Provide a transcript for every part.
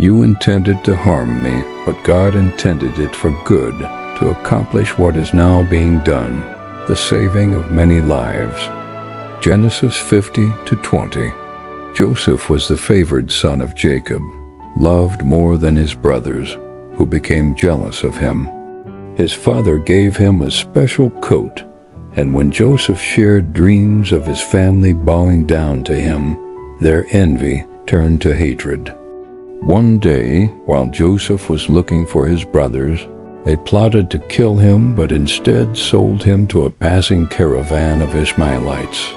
You intended to harm me, but God intended it for good, to accomplish what is now being done, the saving of many lives. Genesis 50-20. Joseph was the favored son of Jacob, loved more than his brothers, who became jealous of him. His father gave him a special coat, and when Joseph shared dreams of his family bowing down to him, their envy turned to hatred. One day, while Joseph was looking for his brothers, they plotted to kill him, but instead sold him to a passing caravan of Ishmaelites.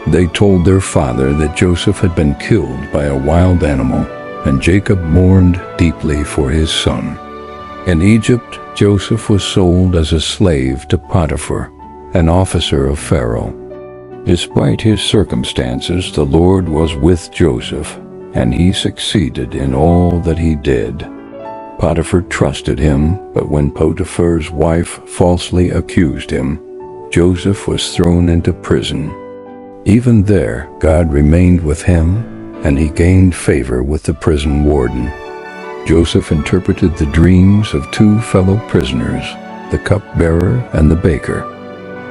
They told their father that Joseph had been killed by a wild animal, and Jacob mourned deeply for his son. In Egypt, Joseph was sold as a slave to Potiphar, an officer of Pharaoh. Despite his circumstances, the Lord was with Joseph, and he succeeded in all that he did. Potiphar trusted him, but when Potiphar's wife falsely accused him, Joseph was thrown into prison. Even there, God remained with him, and he gained favor with the prison warden. Joseph interpreted the dreams of two fellow prisoners, the cupbearer and the baker.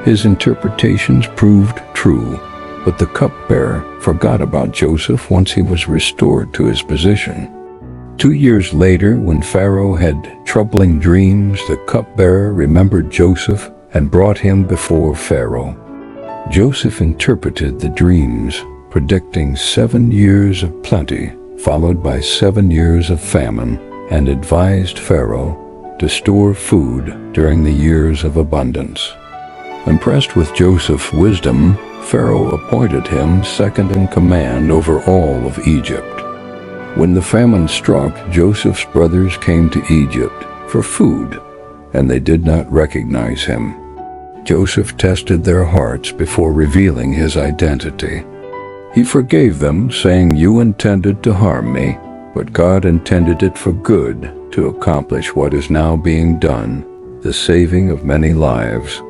His interpretations proved true, but the cupbearer forgot about Joseph once he was restored to his position. 2 years later, when Pharaoh had troubling dreams, the cupbearer remembered Joseph and brought him before Pharaoh. Joseph interpreted the dreams, predicting 7 years of plenty, followed by 7 years of famine, and advised Pharaoh to store food during the years of abundance. Impressed with Joseph's wisdom, Pharaoh appointed him second in command over all of Egypt. When the famine struck, Joseph's brothers came to Egypt for food, and they did not recognize him. Joseph tested their hearts before revealing his identity. He forgave them, saying, "You intended to harm me, but God intended it for good, to accomplish what is now being done, the saving of many lives."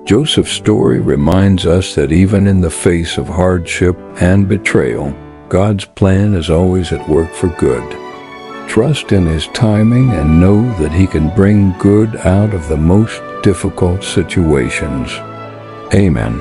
Joseph's story reminds us that even in the face of hardship and betrayal, God's plan is always at work for good. Trust in His timing and know that He can bring good out of the most difficult situations. Amen.